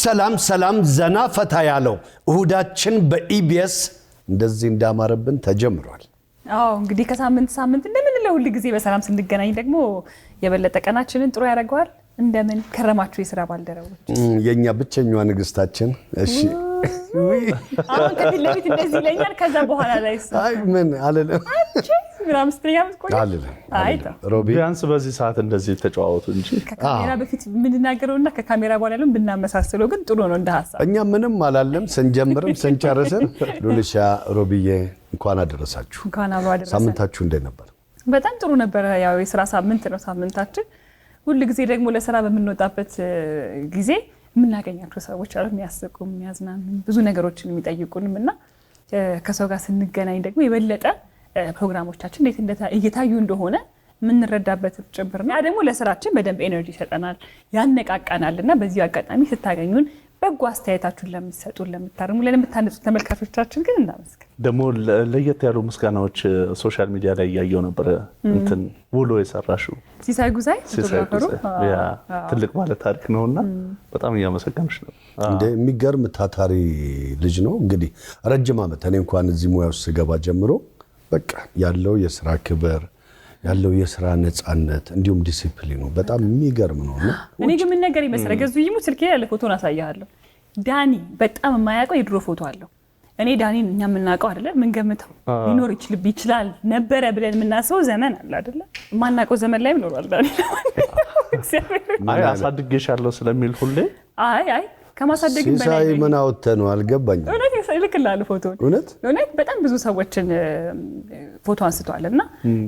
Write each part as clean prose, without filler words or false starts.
ሰላም ዘና ፈታ ያለው እሁዳችን በኢቢኤስ እንደዚህ እንዳማረብን ተጀምሯል። እንግዲህ ከሳምንት እንደምን ለሁሉ ጊዜ በሰላም ስንገናኝ ደግሞ የበለጠ ቀናችንን ጥሩ ያደርገዋል። እንደምን ከረማችሁ የሥራ ባልደረቦች? የኛ ብቸኛዋ ንግስታችን እሺ አሁን ከዚህ ለፊት እንደዚህ ለኛል ከዛ በኋላ ላይ አይ ምን አለለም ምናምን ስትያምስ ቆይ አለለም ሮቢ ቢያንስ በዚህ ሰዓት እንደዚህ ተጫዋወቱ እንጂ ከካሜራ በፊት ምን እናገረውና ከካሜራ በኋላ ያለው ብናመሳስለው ግን ጥሩ ነው እንደሐሳብ። እኛ ምንም አላለም ስንጀምርም ስንጨርስም ሉልሻ ሮቢዬ እንኳን አደረሳችሁ። እንኳን አብሮ አደረሰ። ሳምንታችሁ እንዴት ነበር? በጣም ጥሩ ነበር። ያው የሥራ ሳምንት ነው ሳምንታችን። ሁሉ ጊዜ ደግሞ ለሥራ በምንወጣበት ጊዜ ምናገኛቸው ሰዎች አሉ የሚያስቁ የሚያዝናኑ ብዙ ነገሮችን የሚጠይቁንምና ከሰው ጋር ስንገናኝ ደግሞ የበለጠ ፕሮግራሞቻችን እንዴት እየታዩ እንደሆነ ምንረዳበት ጭብር ነው። ያ ደግሞ ለሥራችን በደንብ ኤነርጂ ይሰጠናል ያነቃቃናልና በዚህ አጋጣሚ ስታገኙን በጎ አስተያየታችሁን ለምትሰጡን ለምታርሙ ለምታነጹ ተመልካቾቻችን ግን እናመስግን። ደግሞ ለየት ያሉ ምስጋናዎች ሶሻል ሚዲያ ላይ ያየው ነበር እንትን ውሎ የሰራሽው ሲሳይ ጉዛይ ፎቶግራፈሩ ያ ትልቅ ማለት ታሪክ ነውና በጣም እያመሰገንሽ ነው። እንደ የሚገርም ታታሪ ልጅ ነው። እንግዲህ ረጅም ዓመት እኔ እንኳን እዚህ ሙያ ውስጥ ስገባ ጀምሮ በቃ ያለው የሥራ ክብር ያለው የሥራ ነፃነት እንዲሁም ዲሲፕሊኑ በጣም የሚገርም ነውና እኔ ግን ምን ነገር ይመስል ገዙ ይሙ ስልኬ ያለ ፎቶን አሳያለሁ። ዳኒ በጣም የማያውቀው የድሮ ፎቶ አለው። እኔ ዳኒን እኛ የምናውቀው አይደለ ምን ገምተው ሊኖር ይችላል ነበረ ብለን የምናስበው ዘመን አለ አይደለ ማናውቀው ዘመን ላይ ኖሯል ዳኒ። አይ አሳድጌሻለሁ ስለሚል ሁሌ አይ ከማሳደግም በላይ ሲሳይ ምን አውጥተነው አልገባኝም። እውነት ይልክላል ፎቶ እውነት በጣም ብዙ ሰዎችን ፎቶ አንስቷልና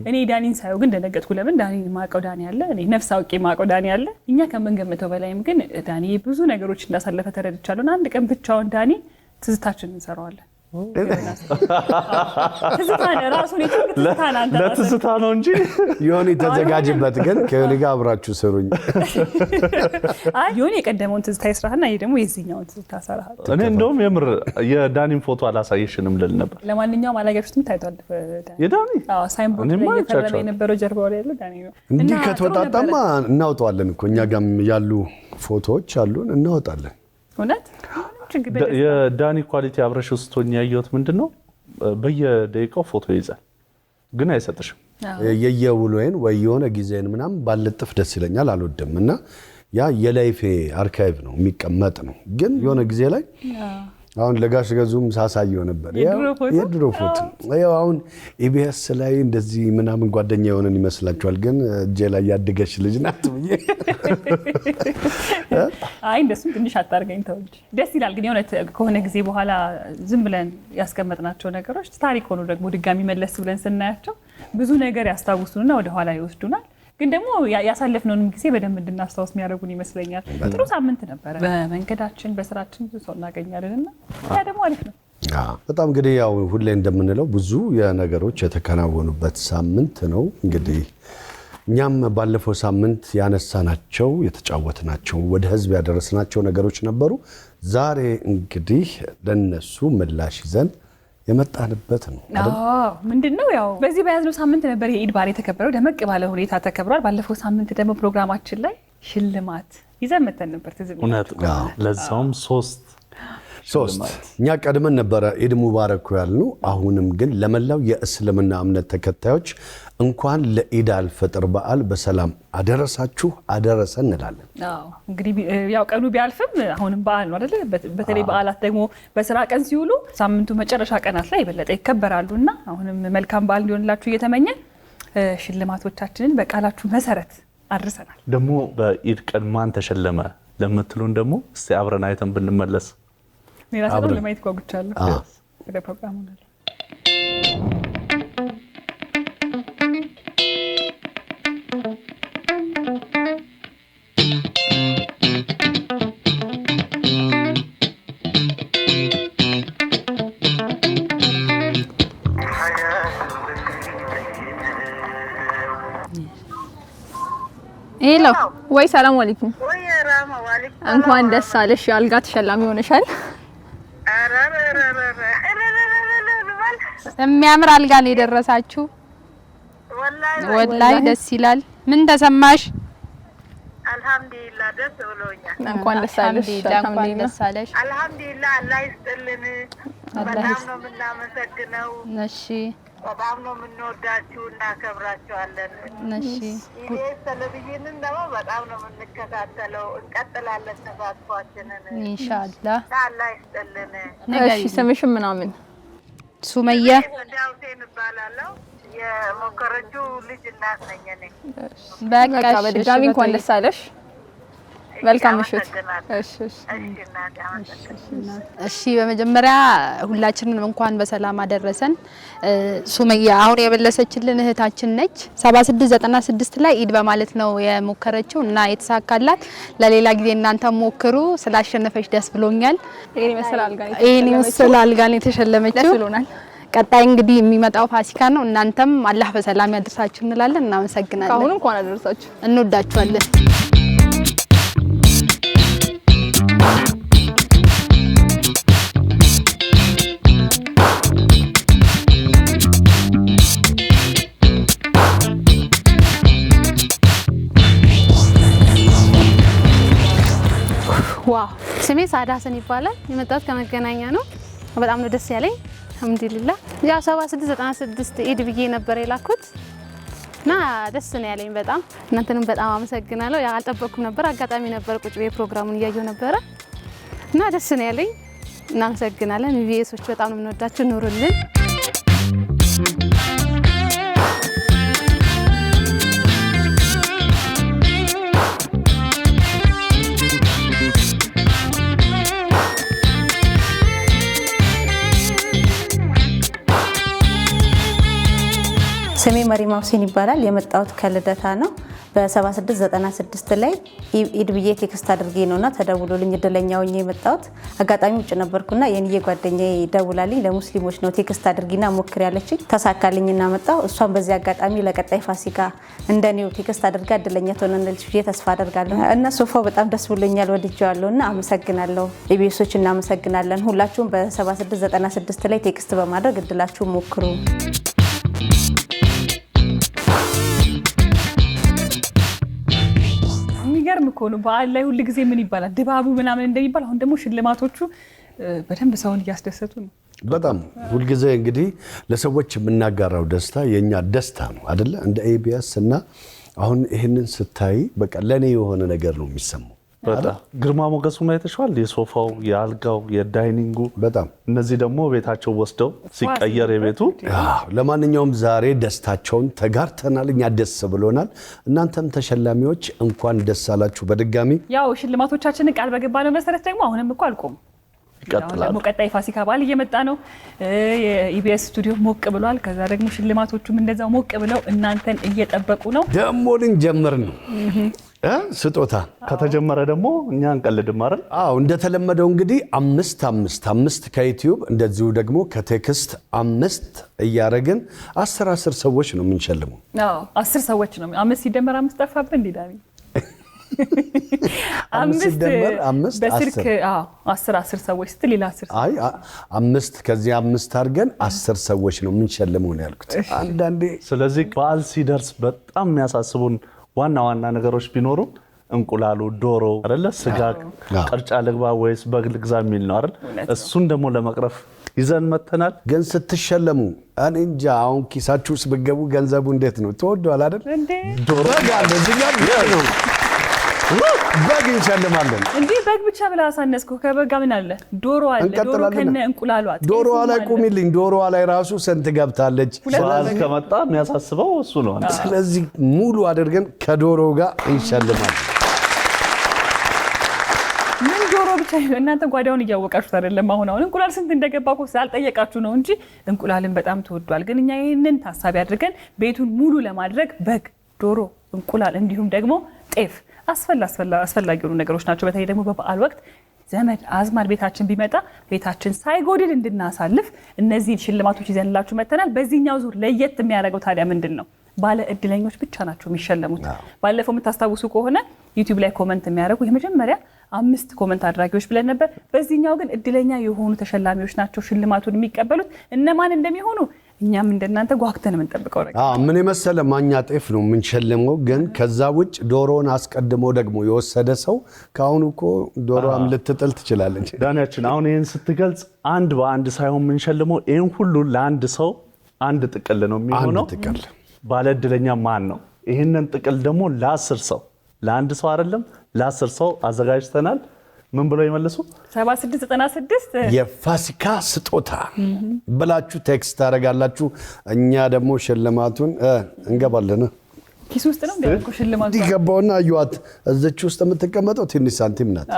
እኔ ዳኒን ሳይው ግን ደነገጥኩ። ለምን ዳኒን ማቀው ዳኒ አለ እኔ ነፍስ አውቄ ማቀው ዳኒ አለ እኛ ከመንገመተው በላይም ግን ዳኒ ብዙ ነገሮች እንዳሳለፈ ተረድቻለሁ። አንድ ቀን ብቻውን ዳኒ ትዝታችንን እንሰራዋለን። ለትዝታ ነው እንጂ ዮኒ ተዘጋጅበት ግን ከዮኒ ጋር አብራችሁ ስሩኝ። ዮኒ የቀደመውን ትዝታ ይስራህና ይሄ ደግሞ የዚህኛውን ትዝታ ሰራህ። እኔ እንደውም የምር የዳኒን ፎቶ አላሳየሽንም ልል ነበር። ለማንኛውም አላያችሁትም ታይቷል የዳኒ ሳይንቦርድ ላይ የፈረመ የነበረው ጀርባው ላይ ያለው ዳኒ ነው። እንዲህ ከተወጣጣማ እናውጣዋለን እኮ እኛ ጋርም ያሉ ፎቶዎች አሉን እናወጣለን። እውነት የዳኒ ኳሊቲ አብረሽ ስትሆኝ ያየሁት ምንድነው በየደቂቃው ፎቶ ይዛል ግን አይሰጥሽም። የየውሎዬን ወይ የሆነ ጊዜን ምናምን ባለጥፍ ደስ ይለኛል አልወድም እና ያ የላይፌ አርካይቭ ነው የሚቀመጥ ነው። ግን የሆነ ጊዜ ላይ አሁን ለጋሽ ገዙም ሳሳየው ነበር የድሮ ፎቶ ያው አሁን ኢቢኤስ ላይ እንደዚህ ምናምን ጓደኛ የሆነን ይመስላችኋል ግን እጄ ላይ ያደገች ልጅ ናት ብዬ አይ እንደሱም ትንሽ አታርገኝ ተው እንጂ ደስ ይላል። ግን የሆነ ከሆነ ጊዜ በኋላ ዝም ብለን ያስቀመጥናቸው ነገሮች ታሪክ ሆኖ ደግሞ ድጋሚ መለስ ብለን ስናያቸው ብዙ ነገር ያስታውሱንና ወደ ኋላ ይወስዱናል። ግን ደግሞ ያሳለፍነውን ጊዜ በደንብ እንድናስታውስ የሚያደርጉን ይመስለኛል። ጥሩ ሳምንት ነበር። በመንገዳችን በስራችን ብዙ ሰው እናገኛለንና ያ ደግሞ አሪፍ ነው። በጣም እንግዲህ ያው ሁሌ እንደምንለው ብዙ የነገሮች የተከናወኑበት ሳምንት ነው። እንግዲህ እኛም ባለፈው ሳምንት ያነሳናቸው የተጫወትናቸው ወደ ህዝብ ያደረስናቸው ነገሮች ነበሩ። ዛሬ እንግዲህ ለነሱ ምላሽ ይዘን የመጣንበት ነው አይደል? ምንድነው ያው በዚህ በያዝነው ሳምንት ነበር የኢድ በዓል የተከበረው። ደመቅ ባለ ሁኔታ ተከብሯል። ባለፈው ሳምንት ደግሞ ፕሮግራማችን ላይ ሽልማት ይዘን መተን ነበር። እውነት ለዛውም ሶስት እኛ ቀድመን ነበረ ኢድ ሙባረክ ያልነው። አሁንም ግን ለመላው የእስልምና እምነት ተከታዮች እንኳን ለኢድ አልፈጥር በዓል በሰላም አደረሳችሁ አደረሰን እንላለን። እንግዲህ ያው ቀኑ ቢያልፍም አሁንም በዓል ነው አይደል? በተለይ በዓላት ደግሞ በስራ ቀን ሲውሉ ሳምንቱ መጨረሻ ቀናት ላይ የበለጠ ይከበራሉና አሁንም መልካም በዓል እንዲሆንላችሁ እየተመኘን ሽልማቶቻችንን በቃላችሁ መሰረት አድርሰናል። ደግሞ በኢድ ቀን ማን ተሸለመ ለምትሉን ደግሞ እስቲ አብረን አይተን ብንመለስ ኔራሰው ለማየት ጓጉቻለሁ። ወደ ፕሮግራሙ ነው። ሄሎ ወይ ሰላም አለይኩም። ወይ ራማ ወአለይኩም። እንኳን ደስ አለሽ አልጋ ተሸላሚ ሆነሻል። የሚያምር አልጋ ነው የደረሳችሁ። ወላሂ ደስ ይላል። ምን ተሰማሽ? አልহামዱሊላህ ደስ ብሎኛል። እንኳን ደስ አለሽ። እንኳን ደስ አለሽ። አልহামዱሊላህ አላህ ይስጥልን። በጣም ነው የምናመሰግነው። እሺ በጣም ነው የምንወዳችሁ እና ከብራችኋለን። እሺ ኢቢኤስ ቴሌቪዥንን ደግሞ በጣም ነው የምንከታተለው። እንቀጥላለን ተሳትፏችንን ኢንሻአላህ። አላህ ይስጥልን። እሺ ስምሽም ምናምን? ሱመያ ዳውሴን እባላለሁ። የሞከረችው ልጅ እናት ነኝ እኔ። በቃ በድጋሚ እንኳን ደስ አለሽ። መልካም ምሽት። እሺ እሺ በመጀመሪያ ሁላችንም እንኳን በሰላም አደረሰን። ሱመያ አሁን የበለሰችልን እህታችን ነች። 7696 ላይ ኢድ በማለት ነው የሞከረችው እና የተሳካላት። ለሌላ ጊዜ እናንተ ሞክሩ። ስላሸነፈች ደስ ብሎኛል። ይሄን ይመስል አልጋ ነው የተሸለመችው። ደስ ብሎናል። ቀጣይ እንግዲህ የሚመጣው ፋሲካ ነው። እናንተም አላህ በሰላም ያደርሳችሁ እንላለን። እናመሰግናለን። ካሁኑ እንኳን አደረሳችሁ። እንወዳችኋለን። ዋው ስሜ ሳዳ ሀሰን ይባላል። የመጣሁት ከመገናኛ ነው። በጣም ነው ደስ ያለኝ። አልሐምዱሊላህ። ያው 7696 ኢድ ብዬ ነበር የላኩት እና ደስ ነው ያለኝ በጣም። እናንተንም በጣም አመሰግናለሁ። ያው አልጠበቅኩም ነበር። አጋጣሚ ነበር ቁጭ ብዬ ፕሮግራሙን እያየሁ ነበረ እና ደስ ነው ያለኝ። እናመሰግናለን። ኢቢኤሶች በጣም ነው የምንወዳችሁ። ኑሩልን። ስሜ መሪማ ሁሴን ይባላል። የመጣሁት ከልደታ ነው። በ7696 ላይ ኢድ ብዬ ቴክስት አድርጌ ነውና ተደውሎልኝ እድለኛ ሆኜ የመጣሁት። አጋጣሚ ውጭ ነበርኩና የኔ ጓደኛዬ ደውላልኝ ለሙስሊሞች ነው ቴክስት አድርጊና ሞክር ያለችኝ። ተሳካልኝና መጣሁ። እሷን በዚህ አጋጣሚ ለቀጣይ ፋሲካ እንደኔው ቴክስት አድርጋ እድለኛ ትሆናለች ብዬ ተስፋ አደርጋለሁ እና ሶፋው በጣም ደስ ብሎኛል። ወድጄዋለሁና አመሰግናለሁ። ኢቢኤሶች እናመሰግናለን። ሁላችሁም በ7696 ላይ ቴክስት በማድረግ እድላችሁን ሞክሩ። የሚገርም እኮ ነው። በዓል ላይ ሁሉ ጊዜ ምን ይባላል ድባቡ ምናምን እንደሚባል፣ አሁን ደግሞ ሽልማቶቹ በደንብ ሰውን እያስደሰቱ ነው። በጣም ሁልጊዜ እንግዲህ ለሰዎች የምናጋራው ደስታ የኛ ደስታ ነው አይደለ? እንደ ኢቢኤስ እና አሁን ይሄንን ስታይ በቃ ለኔ የሆነ ነገር ነው የሚሰማው። በጣም ግርማ ሞገሱ ማይተሽዋል። የሶፋው፣ የአልጋው፣ የዳይኒንጉ በጣም እነዚህ ደግሞ ቤታቸው ወስደው ሲቀየር የቤቱ ለማንኛውም ዛሬ ደስታቸውን ተጋርተናል። እኛ ደስ ብሎናል። እናንተም ተሸላሚዎች እንኳን ደስ አላችሁ በድጋሚ። ያው ሽልማቶቻችንን ቃል በገባነው መሰረት ደግሞ አሁንም እኮ አልቆም ይቀጥላል። ደግሞ ቀጣይ ፋሲካ በዓል እየመጣ ነው። የኢቢኤስ ስቱዲዮ ሞቅ ብሏል። ከዛ ደግሞ ሽልማቶቹም እንደዛው ሞቅ ብለው እናንተን እየጠበቁ ነው። ደግሞ ልንጀምር ነው ስጦታ ከተጀመረ ደግሞ እኛ እንቀልድም አይደል? አዎ እንደተለመደው እንግዲህ 5 ከዩቲዩብ እንደዚሁ ደግሞ ከቴክስት 5 እያደረግን 10 ሰዎች ነው የምንሸልመው። አዎ 10 ሰዎች ነው። 5 ሲደመር 5 ጠፋብን እንዴ ዳኒ? 5 ሲደመር 5 በስልክ 10 ሰዎች ስትል ሌላ 10 አይ 5 ከዚህ 5 አድርገን 10 ሰዎች ነው የምንሸልመው ነው ያልኩት አንዳንዴ። ስለዚህ በዓል ሲደርስ በጣም የሚያሳስቡን ዋና ዋና ነገሮች ቢኖሩ እንቁላሉ፣ ዶሮ አይደለ? ስጋ ቅርጫ ልግባ ወይስ በግ ልግዛ የሚል ነው አይደል? እሱን ደግሞ ለመቅረፍ ይዘን መተናል። ግን ስትሸለሙ እኔ እንጃ አሁን ኪሳችሁ ውስጥ ብትገቡ ገንዘቡ እንዴት ነው ተወዷል አይደል? ዶሮ ጋር ነው በግ እንሸልማለን። እንዴ በግ ብቻ ብላ አሳነስኩ። ከበጋ ምን አለ? ዶሮ አለ። ዶሮ ከነ እንቁላሏ። ዶሮዋ ላይ ቁሚልኝ። ዶሮዋ ላይ ራሱ ስንት ገብታለች? በዓል ከመጣ የሚያሳስበው እሱ ነው። ስለዚህ ሙሉ አድርገን ከዶሮ ጋር እንሸልማለን። ምን ዶሮ ብቻ እናንተ ጓዳውን እያወቃችሁት አይደለም። አሁን እንቁላል ስንት እንደገባ እኮ ስላልጠየቃችሁ ነው እንጂ እንቁላልን በጣም ተወዷል። ግን እኛ ይሄንን ታሳቢ አድርገን ቤቱን ሙሉ ለማድረግ በግ፣ ዶሮ፣ እንቁላል እንዲሁም ደግሞ ጤፍ አስፈላጊ የሆኑ ነገሮች ናቸው። በተለይ ደግሞ በበዓል ወቅት ዘመድ አዝማድ ቤታችን ቢመጣ ቤታችን ሳይጎድል እንድናሳልፍ እነዚህን ሽልማቶች ይዘንላችሁ መተናል። በዚህኛው ዙር ለየት የሚያደርገው ታዲያ ምንድን ነው? ባለ እድለኞች ብቻ ናቸው የሚሸለሙት። ባለፈው የምታስታውሱ ከሆነ ዩቲዩብ ላይ ኮመንት የሚያደርጉ የመጀመሪያ 5 ኮመንት አድራጊዎች ብለን ነበር። በዚህኛው ግን እድለኛ የሆኑ ተሸላሚዎች ናቸው ሽልማቱን የሚቀበሉት። እነማን እንደሚሆኑ እኛም እንደናንተ ጓግተን የምንጠብቀው ነገር ምን የመሰለ ማኛ ጤፍ ነው የምንሸልመው። ግን ከዛ ውጭ ዶሮን አስቀድሞ ደግሞ የወሰደ ሰው ካሁን እኮ ዶሮም ልትጥል ትችላለች። ዳንያችን አሁን ይሄን ስትገልጽ አንድ በአንድ ሳይሆን የምንሸልመው ይሄን ሁሉ ለአንድ ሰው አንድ ጥቅል ነው የሚሆነው። አንድ ጥቅል ባለ እድለኛ ማን ነው? ይሄንን ጥቅል ደግሞ ለ10 ሰው ለአንድ ሰው አይደለም ለ10 ሰው አዘጋጅተናል። ምን ብለው ይመልሱ? 7696 የፋሲካ ስጦታ ብላችሁ ቴክስት ታደርጋላችሁ። እኛ ደግሞ ሽልማቱን እንገባለን። ኪስ ውስጥ ነው እንደው ሽልማቱ ይገባውና አዩት እዚች ውስጥ የምትቀመጠው ትንሽ ሳንቲም ናት።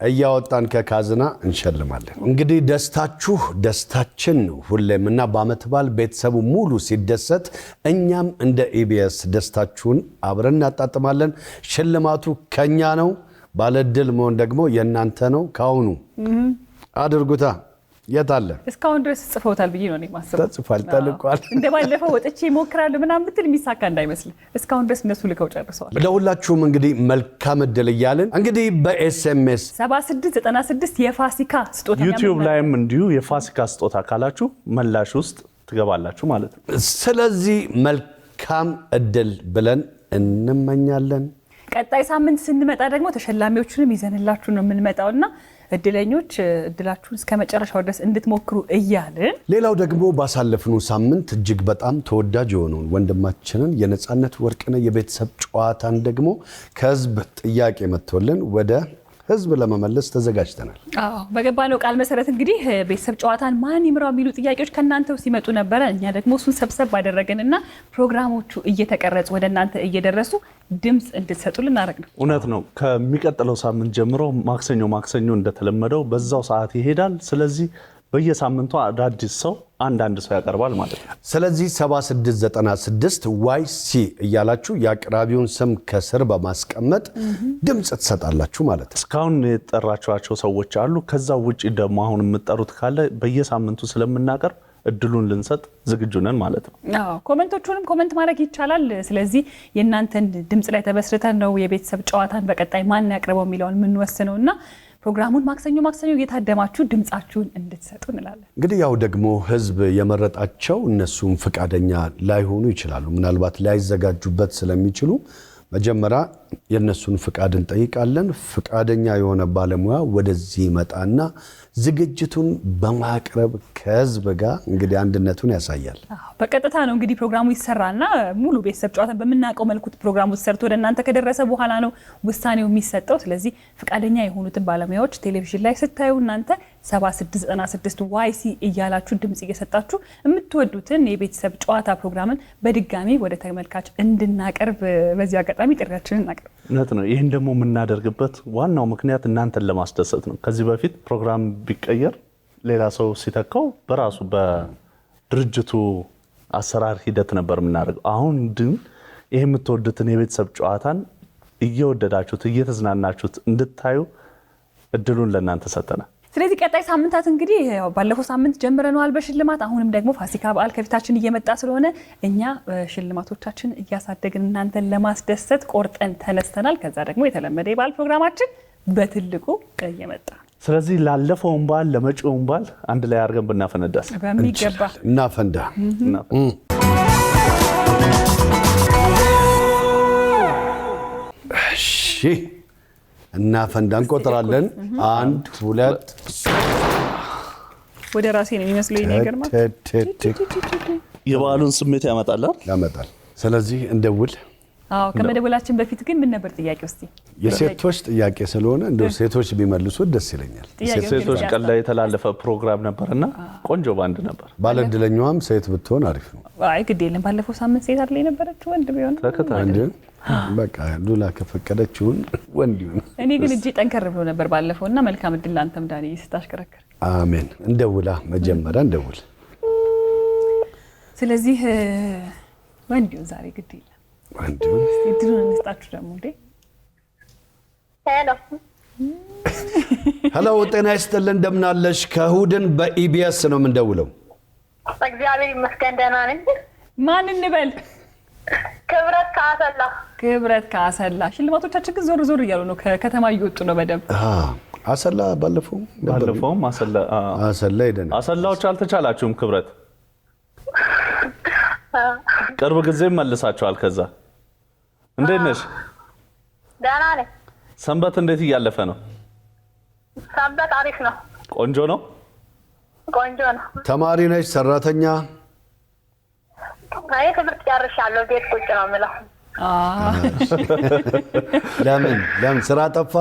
እያወጣን ከካዝና እንሸልማለን። እንግዲህ ደስታችሁ ደስታችን ነው ሁሌምና በዓመት በዓል ቤተሰቡ ሙሉ ሲደሰት እኛም እንደ ኢቢኤስ ደስታችሁን አብረን እናጣጥማለን። ሽልማቱ ከኛ ነው። ባለድል መሆን ደግሞ የእናንተ ነው። ካሁኑ አድርጉታ። የት አለ? እስካሁን ድረስ ጽፈውታል ብዬ ነው የማስበው። ተጽፏል፣ ተልቋል። እንደባለፈው ወጥቼ እሞክራለሁ ምናምን ብትል የሚሳካ እንዳይመስል እስካሁን ድረስ እነሱ ልከው ጨርሰዋል። ለሁላችሁም እንግዲህ መልካም እድል እያልን እንግዲህ በኤስኤምኤስ 7696 የፋሲካ ስጦታ ዩቲዩብ ላይም እንዲሁ የፋሲካ ስጦታ ካላችሁ መላሽ ውስጥ ትገባላችሁ ማለት ነው። ስለዚህ መልካም እድል ብለን እንመኛለን። ቀጣይ ሳምንት ስንመጣ ደግሞ ተሸላሚዎቹንም ይዘንላችሁ ነው የምንመጣውና እድለኞች እድላችሁን እስከ መጨረሻው ድረስ እንድትሞክሩ እያልን ሌላው ደግሞ ባሳለፍነው ሳምንት እጅግ በጣም ተወዳጅ የሆነውን ወንድማችንን የነጻነት ወርቅነህ የቤተሰብ ጨዋታን ደግሞ ከህዝብ ጥያቄ መጥቶልን ወደ ህዝብ ለመመለስ ተዘጋጅተናል። በገባነው ቃል መሰረት እንግዲህ ቤተሰብ ጨዋታን ማን ይምራው የሚሉ ጥያቄዎች ከናንተው ሲመጡ ነበር። እኛ ደግሞ እሱን ሰብሰብ ባደረገንና ፕሮግራሞቹ እየተቀረጹ ወደ እናንተ እየደረሱ ድምጽ እንድትሰጡልን አደረግ ነው። እውነት ነው። ከሚቀጥለው ሳምንት ጀምሮ ማክሰኞ እንደተለመደው በዛው ሰዓት ይሄዳል። ስለዚህ በየሳምንቱ አዳዲስ ሰው አንዳንድ ሰው ያቀርባል ማለት ነው። ስለዚህ 7696 YC እያላችሁ የአቅራቢውን ስም ከስር በማስቀመጥ ድምጽ ትሰጣላችሁ ማለት ነው። እስካሁን የጠራችኋቸው ሰዎች አሉ። ከዛ ውጪ ደግሞ አሁን የምትጠሩት ካለ በየሳምንቱ ስለምናቀርብ እድሉን ልንሰጥ ዝግጁ ነን ማለት ነው። ኮሜንቶቹንም ኮሜንት ማድረግ ይቻላል። ስለዚህ የእናንተን ድምጽ ላይ ተመስርተን ነው የቤተሰብ ጨዋታን በቀጣይ ማን ያቀርበው የሚለውን የምንወስነውና ፕሮግራሙን ማክሰኞ እየታደማችሁ ድምጻችሁን እንድትሰጡ እንላለን። እንግዲህ ያው ደግሞ ህዝብ የመረጣቸው እነሱም ፍቃደኛ ላይሆኑ ይችላሉ። ምናልባት ላይዘጋጁበት ስለሚችሉ መጀመሪያ የነሱን ፍቃድ እንጠይቃለን። ፍቃደኛ የሆነ ባለሙያ ወደዚህ ይመጣና ዝግጅቱን በማቅረብ ከህዝብ ጋር እንግዲህ አንድነቱን ያሳያል። በቀጥታ ነው እንግዲህ ፕሮግራሙ ይሰራና ሙሉ ቤተሰብ ጨዋታን በመናቀው መልኩ ፕሮግራሙ ተሰርቶ ወደ እናንተ ከደረሰ በኋላ ነው ውሳኔው የሚሰጠው። ስለዚህ ፍቃደኛ የሆኑትን ባለሙያዎች ቴሌቪዥን ላይ ስታዩ እናንተ 7696 YC እያላችሁ ድምጽ እየሰጣችሁ የምትወዱትን የቤተሰብ ጨዋታ ፕሮግራምን በድጋሚ ወደ ተመልካች እንድናቀርብ በዚህ አጋጣሚ ጥሪያችንን እናቀርብ። እውነት ነው። ይህን ደግሞ የምናደርግበት ዋናው ምክንያት እናንተን ለማስደሰት ነው። ከዚህ በፊት ፕሮግራም ቢቀየር ሌላ ሰው ሲተካው በራሱ በድርጅቱ አሰራር ሂደት ነበር የምናደርገው። አሁን ግን ይህ የምትወዱትን የቤተሰብ ጨዋታን እየወደዳችሁት እየተዝናናችሁት እንድታዩ እድሉን ለእናንተ ሰጠናል። ስለዚህ ቀጣይ ሳምንታት እንግዲህ ባለፈው ሳምንት ጀምረናል በሽልማት። አሁንም ደግሞ ፋሲካ በዓል ከፊታችን እየመጣ ስለሆነ እኛ ሽልማቶቻችን እያሳደግን እናንተን ለማስደሰት ቆርጠን ተነስተናል። ከዛ ደግሞ የተለመደ የበዓል ፕሮግራማችን በትልቁ እየመጣ ስለዚህ ላለፈውን በዓል ለመጪውን በዓል አንድ ላይ አድርገን ብናፈነዳስ በሚገባ እናፈንዳ። እሺ እናፈንዳ። እንቆጥራለን። 1 2 ወደ ራሴ ነው የሚመስለው ነገር ማለት የበዓሉን ስሜት ያመጣል። ስለዚህ እንደውል። ከመደወላችን በፊት ግን ምን ነበር ጥያቄ ውስጥ? የሴቶች ጥያቄ ስለሆነ እንደው ሴቶች ቢመልሱት ደስ ይለኛል። ሴቶች ቀን ላይ የተላለፈ ፕሮግራም ነበርና ቆንጆ ባንድ ነበር። ባለድለኛዋም ሴት ብትሆን አሪፍ ነው። አይ ግድ የለም። ባለፈው ሳምንት ሴት አይደል የነበረችው? ወንድ ቢሆን ተከታታይ በቃ ሉላ ከፈቀደችውን ወንድ ይሁን። እኔ ግን እጄ ጠንከር ብሎ ነበር ባለፈውና መልካም እድል ላንተም ዳኒ ስታሽከረከር። አሜን። እንደውላ መጀመሪያ እንደውል። ስለዚህ ወንድ ይሁን ዛሬ ግድ የለም። ወንድ ይሁን። እድሉን እንስጣችሁ ደግሞ እንዴ። ሄሎ ጤና ይስጥልን። እንደምን አለሽ? ከእሑድን በኢቢኤስ ነው የምንደውለው። እግዚአብሔር ይመስገን ደህና ነኝ። ማን እንበል? ክብረት ከአሰላ። ክብረት ከአሰላ። ሽልማቶቻችን ግን ዞር ዞር እያሉ ነው፣ ከከተማ እየወጡ ነው በደንብ። አሰላ ባለፈውም አሰላ ሄደን አሰላዎች አልተቻላችሁም። ክብረት ቅርብ ጊዜ መልሳችኋል ከዛ እንዴት ነሽ ደህና ነኝ ሰንበት እንዴት እያለፈ ነው ሰንበት አሪፍ ነው ቆንጆ ነው ተማሪ ነሽ ሰራተኛ አይ ትምህርት ጨርሻለሁ ቤት ቁጭ ነው የምለው ለምን ስራ ጠፋ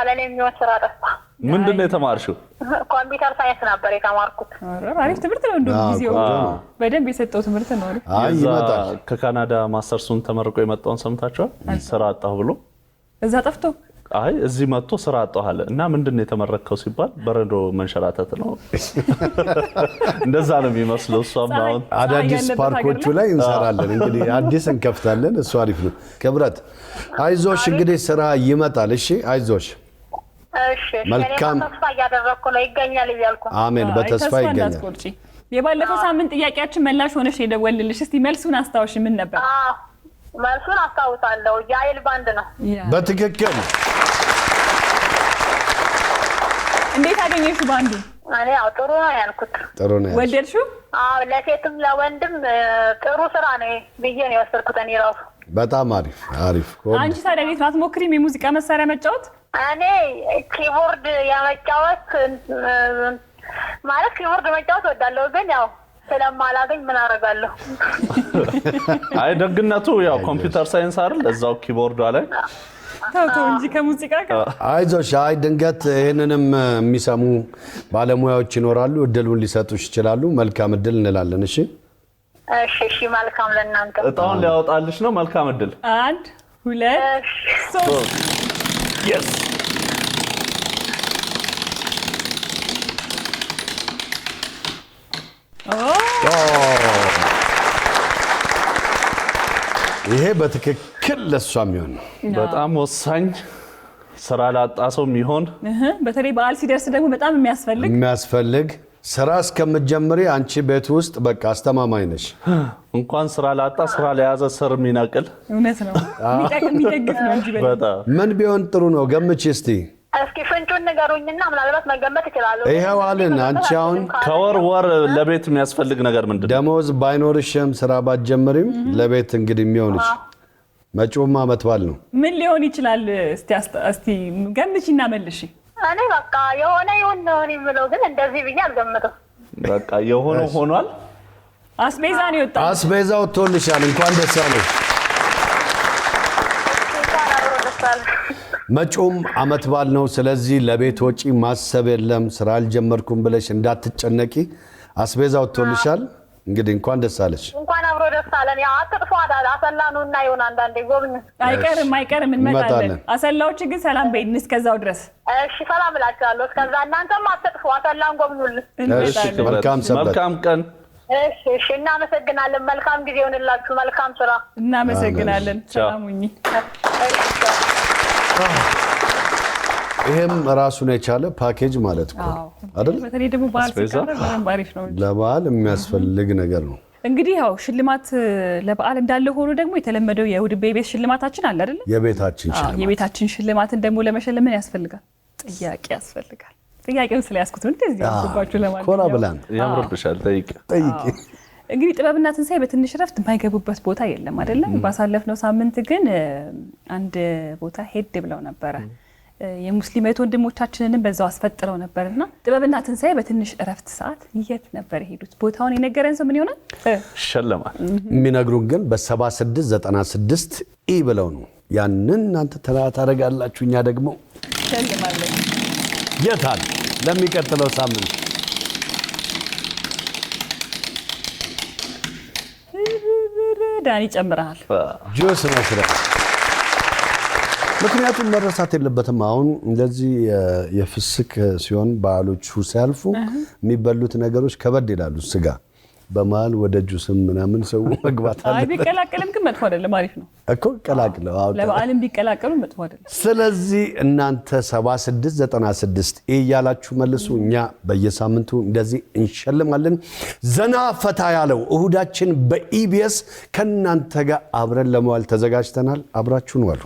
ለኔ የሚሆን ስራ ጠፋ ምንድነው የተማርሽው ኮምፒውተር ሳይንስ ነበር የተማርኩት አሪፍ ትምህርት ነው እንደው ጊዜው በደንብ የሰጠው ትምህርት ነው ይመጣል ከካናዳ ማስተርሱን ተመርቆ የመጣውን ሰምታችኋል ስራ አጣሁ ብሎ እዛ ጠፍቶ አይ እዚህ መጥቶ ስራ አጣኋለ እና ምንድነው የተመረከው ሲባል በረዶ መንሸራተት ነው እንደዛ ነው የሚመስለው ሷማው አዳዲስ ፓርኮቹ ላይ እንሰራለን እንግዲህ አዲስ እንከፍታለን እሱ አሪፍ ነው ክብረት አይዞሽ እንግዲህ ስራ ይመጣል እሺ አይዞሽ እሺ መልካም ተስፋ ያደረኩ ነው ይገኛል ይያልኩ አሜን በተስፋ ይገኛል የባለፈው ሳምንት ጥያቄያችን መላሽ ሆነሽ የደወልልሽ እስቲ መልሱን አስታውሽ ምን ነበር መልሱን አስታውሳለሁ ያይል ባንድ ነው በትክክል እንዴት አገኘሽ ባንዱ እኔ ጥሩ ነው ያልኩት ጥሩ ነው ወደድሽው ለሴትም ለወንድም ጥሩ ስራ ነው ብዬ ነው የወሰድኩት እኔ ራሱ በጣም አሪፍ አንቺ ታዲያ እንዴት አትሞክሪም የሙዚቃ መሳሪያ መጫወት እኔ ኪቦርድ የመጫወት ማለት ኪቦርድ መጫወት ወዳለሁ ግን ያው ስለማላገኝ ምን አደርጋለሁ አይ ደግነቱ ያው ኮምፒውተር ሳይንስ አይደል እዛው ኪቦርዷ ላይ ታውቶ እንጂ ከሙዚቃ ጋር አይዞሽ አይ ድንገት ይሄንንም የሚሰሙ ባለሙያዎች ይኖራሉ እድሉን ሊሰጡሽ ይችላሉ መልካም እድል እንላለን እሺ እሺ መልካም ለእናንተ እጣውን ሊያወጣልሽ ነው መልካም እድል 1 2 3 yes ይሄ በትክክል ለሷም ይሆን በጣም ወሳኝ ስራ ላጣ ሰው የሚሆን በተለይ በዓል ሲደርስ ደግሞ በጣም የሚያስፈልግ ስራ እስከምትጀምሪ አንቺ ቤት ውስጥ በቃ አስተማማኝ ነሽ እንኳን ስራ ላጣ ስራ ለያዘ ስር የሚነቅል እውነት ነው የሚደግፍ ነው እንጂ በጣም ምን ቢሆን ጥሩ ነው ገምቺ እስቲ እስኪ ፍንጩን ንገሩኝና ምናልባት መገመት እችላለሁ ይሄው አለን አንቺ አሁን ከወር ለቤት የሚያስፈልግ ነገር ምንድነው ደሞዝ ባይኖርሽም ስራ ባትጀምሪም ለቤት እንግዲህ የሚሆንሽ መጪውማ ዓመት በዓል ነው ምን ሊሆን ይችላል እስቲ ገምቺና መልሺ እኔ በቃ የሆነ ነው የሚለው ግን እንደዚህ ብዬ አልገምተው በቃ የሆነ ሆኗል አስቤዛ ነው ይወጣ አስቤዛው ወጥቶልሻል እንኳን ደስ አለሽ መጪውም ዓመት በዓል ነው ስለዚህ ለቤት ወጪ ማሰብ የለም ስራ አልጀመርኩም ብለሽ እንዳትጨነቂ አስቤዛው ወጥቶልሻል እንግዲህ እንኳን ደስ አለሽ እንኳን አብሮ ደስ አለን ያ አጥጥፎ አሰላኑና ይሁን አንዳንዴ ጎብኝ አይቀርም እንመጣለን አሰላዎች ግን ሰላም በይን እስከዛው ድረስ እሺ ሰላም እላችኋለሁ እስከዛ እናንተም አጥጥፎ አሰላን ጎብኙልን እሺ መልካም ቀን እሺ እናመሰግናለን መልካም ጊዜ ይሁንላችሁ መልካም ስራ እናመሰግናለን ሰላም ሁኚ ይሄም ራሱን የቻለ ፓኬጅ ማለት ነው አይደል በተለይ ደግሞ በዓል ሲቀርብ በጣም አሪፍ ነው ለበዓል የሚያስፈልግ ነገር ነው እንግዲህ ያው ሽልማት ለበዓል እንዳለ ሆኖ ደግሞ የተለመደው የውድ ቤት ሽልማታችን አለ አይደል የቤታችን ሽልማትን ደግሞ ለመሸለም ምን ያስፈልጋል ጥያቄ ያስፈልጋል ጥያቄውን ስለያስኩት ነው እንደዚህ ያስባችሁ ለማለት ኮራ ብላን ያምርብሻል ጠይቂ እንግዲህ ጥበብና ትንሳኤ በትንሽ ረፍት የማይገቡበት ቦታ የለም አይደል ባሳለፍነው ሳምንት ግን አንድ ቦታ ሄድ ብለው ነበር የሙስሊም ወንድሞቻችንንም በዛው አስፈጥረው ነበርና ጥበብና ትንሳኤ በትንሽ ረፍት ሰዓት የት ነበር ሄዱት ቦታውን የነገረን ሰው ምን ይሆናል ሸለማል የሚነግሩን ግን በ7696 ኢ ብለው ነው ያንን እናንተ ታረጋላችሁ እኛ ደግሞ ሸልማለን የታል ለሚቀጥለው ሳምንት ዳኒ ጨምራል ጆስ መስራት ምክንያቱም መረሳት የለበትም አሁን እንደዚህ የፍስክ ሲሆን በዓሎቹ ሲያልፉ የሚበሉት ነገሮች ከበድ ይላሉ ስጋ በመሃል ወደ ጁስም ምናምን ሰው መግባት አለ አይ ቢቀላቀልም ግን መጥፎ አይደለም አሪፍ ነው እኮ ቀላቅለው ለበዓልም ቢቀላቀሉ መጥፎ አይደለም ስለዚህ እናንተ 7696 እያላችሁ መልሱ እኛ በየሳምንቱ እንደዚህ እንሸልማለን ዘና ፈታ ያለው እሁዳችን በኢቢኤስ ከናንተ ጋር አብረን ለመዋል ተዘጋጅተናል አብራችሁን ዋሉ